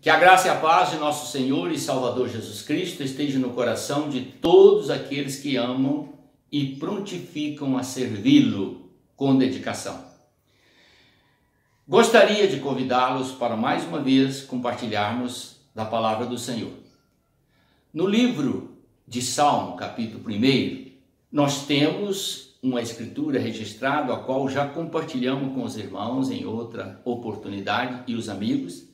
Que a graça e a paz de nosso Senhor e Salvador Jesus Cristo esteja no coração de todos aqueles que amam e prontificam a servi-lo com dedicação. Gostaria de convidá-los para mais uma vez compartilharmos da palavra do Senhor. No livro de Salmo, capítulo 1, nós temos uma escritura registrada, a qual já compartilhamos com os irmãos em outra oportunidade e os amigos.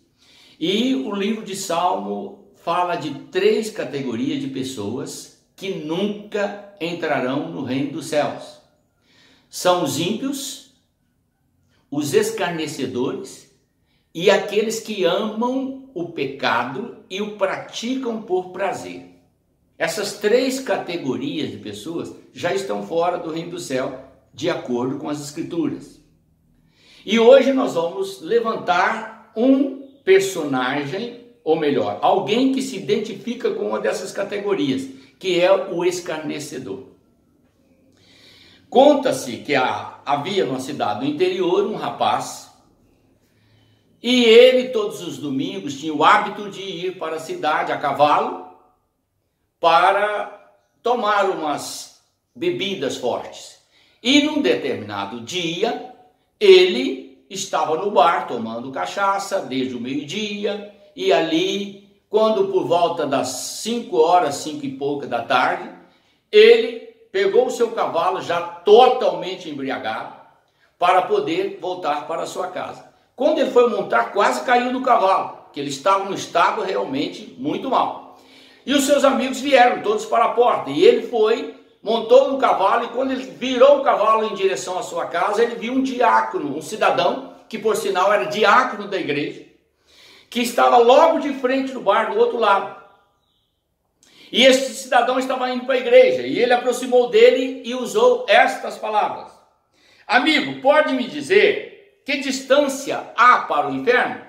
E o livro de Salmo fala de 3 categorias de pessoas que nunca entrarão no reino dos céus. São os ímpios, os escarnecedores e aqueles que amam o pecado e o praticam por prazer. Essas 3 categorias de pessoas já estão fora do reino do céu, de acordo com as escrituras. E hoje nós vamos levantar um personagem, ou melhor, alguém que se identifica com uma dessas categorias, que é o escarnecedor. Conta-se que havia numa cidade do interior um rapaz, e ele todos os domingos tinha o hábito de ir para a cidade a cavalo para tomar umas bebidas fortes. E num determinado dia, ele estava no bar tomando cachaça desde o meio-dia, e ali, quando por volta das 5 horas, 5 e pouca da tarde, ele pegou o seu cavalo já totalmente embriagado para poder voltar para a sua casa. Quando ele foi montar, quase caiu do cavalo, porque ele estava num estado realmente muito mal. E os seus amigos vieram todos para a porta, e ele montou no cavalo, e quando ele virou o cavalo em direção à sua casa, ele viu um diácono, um cidadão, que por sinal era diácono da igreja, que estava logo de frente do bar, do outro lado. E esse cidadão estava indo para a igreja, e ele aproximou dele e usou estas palavras: amigo, pode me dizer que distância há para o inferno?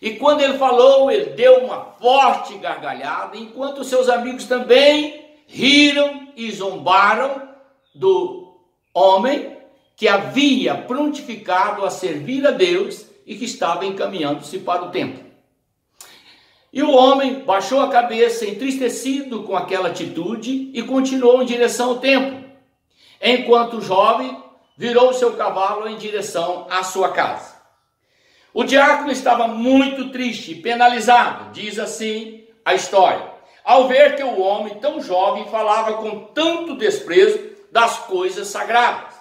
E quando ele falou, ele deu uma forte gargalhada, enquanto seus amigos também riram e zombaram do homem que havia prontificado a servir a Deus e que estava encaminhando-se para o templo. E o homem baixou a cabeça, entristecido com aquela atitude, e continuou em direção ao templo, enquanto o jovem virou seu cavalo em direção à sua casa. O diácono estava muito triste e penalizado, diz assim a história, ao ver que o homem tão jovem falava com tanto desprezo das coisas sagradas.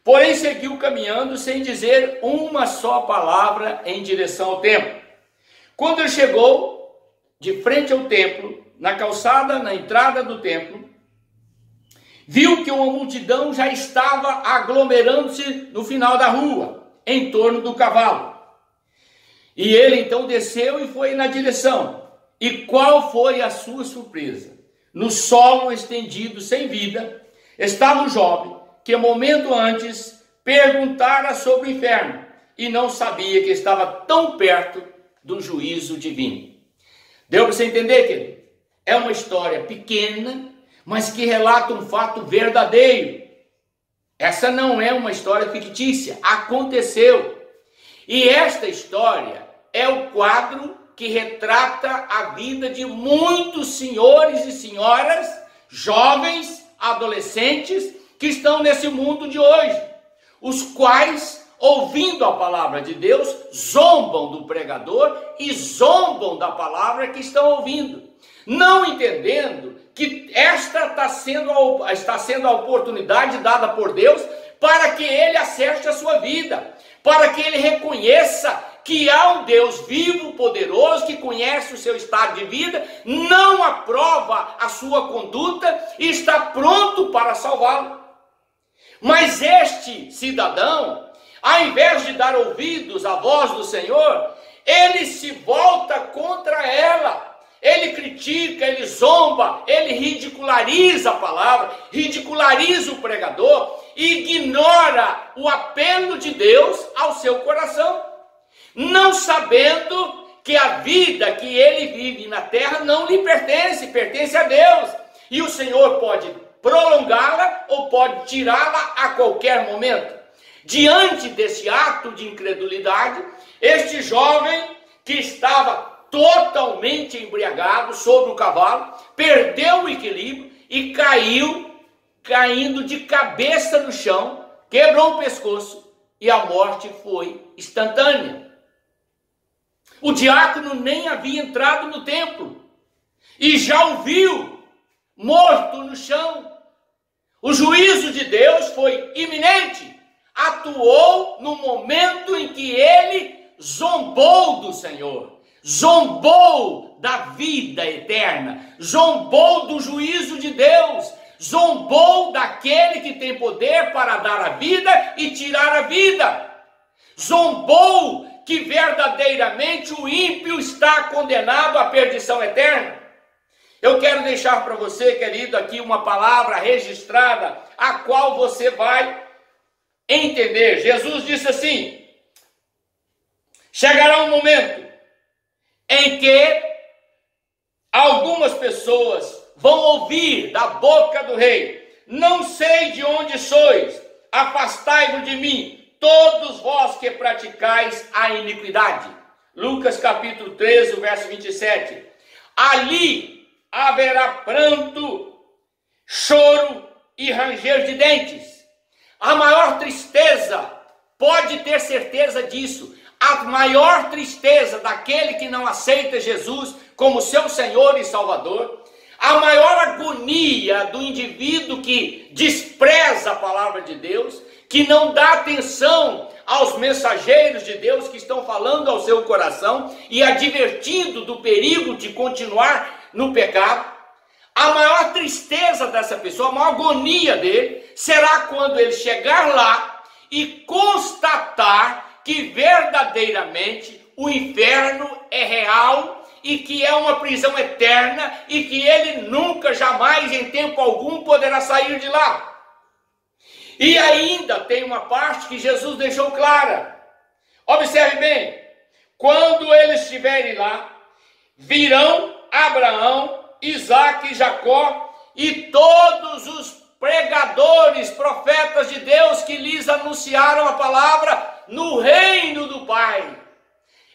Porém, seguiu caminhando sem dizer uma só palavra em direção ao templo. Quando ele chegou de frente ao templo, na calçada, na entrada do templo, viu que uma multidão já estava aglomerando-se no final da rua, em torno do cavalo. E ele então desceu e foi na direção. E qual foi a sua surpresa? No solo estendido sem vida, estava o jovem que momento antes perguntara sobre o inferno e não sabia que estava tão perto do juízo divino. Deu para você entender, querido? É uma história pequena, mas que relata um fato verdadeiro. Essa não é uma história fictícia, aconteceu. E esta história é o quadro que retrata a vida de muitos senhores e senhoras, jovens, adolescentes, que estão nesse mundo de hoje, os quais, ouvindo a palavra de Deus, zombam do pregador e zombam da palavra que estão ouvindo, não entendendo que esta está sendo a oportunidade dada por Deus para que ele acerte a sua vida, para que ele reconheça que há um Deus vivo, poderoso, que conhece o seu estado de vida, não aprova a sua conduta e está pronto para salvá-lo. Mas este cidadão, ao invés de dar ouvidos à voz do Senhor, ele se volta contra ela. Ele critica, ele zomba, ele ridiculariza a palavra, ridiculariza o pregador e ignora o apelo de Deus ao seu coração, não sabendo que a vida que ele vive na terra não lhe pertence, pertence a Deus. E o Senhor pode prolongá-la ou pode tirá-la a qualquer momento. Diante desse ato de incredulidade, este jovem que estava totalmente embriagado sobre o cavalo, perdeu o equilíbrio e caindo de cabeça no chão, quebrou o pescoço e a morte foi instantânea. O diácono nem havia entrado no templo e já o viu morto no chão. O juízo de Deus foi iminente. Atuou no momento em que ele zombou do Senhor, zombou da vida eterna, zombou do juízo de Deus, zombou daquele que tem poder para dar a vida e tirar a vida, zombou que verdadeiramente o ímpio está condenado à perdição eterna. Eu quero deixar para você, querido, aqui uma palavra registrada, a qual você vai entender. Jesus disse assim: chegará um momento em que algumas pessoas vão ouvir da boca do rei: não sei de onde sois, afastai-vos de mim, todos vós que praticais a iniquidade. Lucas capítulo 13, o verso 27. Ali haverá pranto, choro e ranger de dentes. A maior tristeza, pode ter certeza disso, a maior tristeza daquele que não aceita Jesus como seu Senhor e Salvador, a maior agonia do indivíduo que despreza a palavra de Deus, que não dá atenção aos mensageiros de Deus que estão falando ao seu coração e advertindo do perigo de continuar no pecado. A maior tristeza dessa pessoa, a maior agonia dele, será quando ele chegar lá e constatar que verdadeiramente o inferno é real e que é uma prisão eterna e que ele nunca, jamais, em tempo algum, poderá sair de lá. E ainda tem uma parte que Jesus deixou clara. Observe bem: quando eles estiverem lá, virão Abraão, Isaque e Jacó e todos os pregadores, profetas de Deus que lhes anunciaram a palavra no reino do Pai.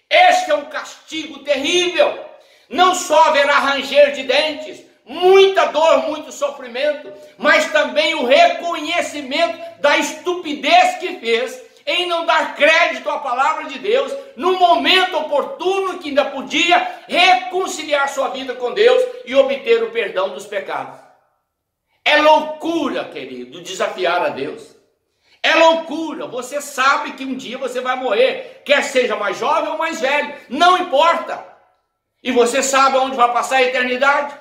Este é um castigo terrível. Não só haverá ranger de dentes, muita dor, muito sofrimento, mas também o reconhecimento da estupidez que fez em não dar crédito à palavra de Deus no momento oportuno que ainda podia reconciliar sua vida com Deus e obter o perdão dos pecados. É loucura, querido, desafiar a Deus. É loucura. Você sabe que um dia você vai morrer, quer seja mais jovem ou mais velho, não importa. E você sabe onde vai passar a eternidade.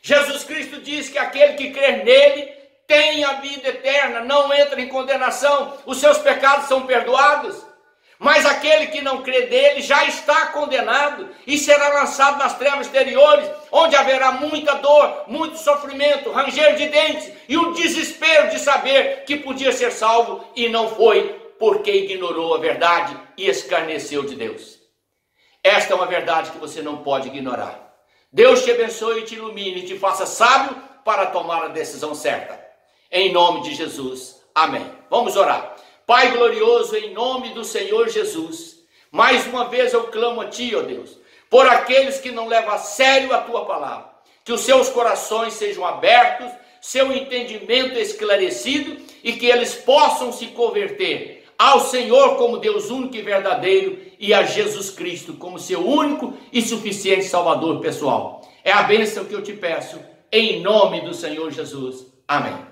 Jesus Cristo diz que aquele que crer nele tem a vida eterna, não entra em condenação, os seus pecados são perdoados. Mas aquele que não crê nele já está condenado e será lançado nas trevas exteriores, onde haverá muita dor, muito sofrimento, ranger de dentes e o desespero de saber que podia ser salvo e não foi, porque ignorou a verdade e escarneceu de Deus. Esta é uma verdade que você não pode ignorar. Deus te abençoe e te ilumine e te faça sábio para tomar a decisão certa. Em nome de Jesus. Amém. Vamos orar. Pai glorioso, em nome do Senhor Jesus, mais uma vez eu clamo a Ti, ó Deus, por aqueles que não levam a sério a Tua palavra. Que os seus corações sejam abertos, seu entendimento esclarecido e que eles possam se converter ao Senhor como Deus único e verdadeiro e a Jesus Cristo como seu único e suficiente Salvador pessoal. É a bênção que eu te peço, em nome do Senhor Jesus. Amém.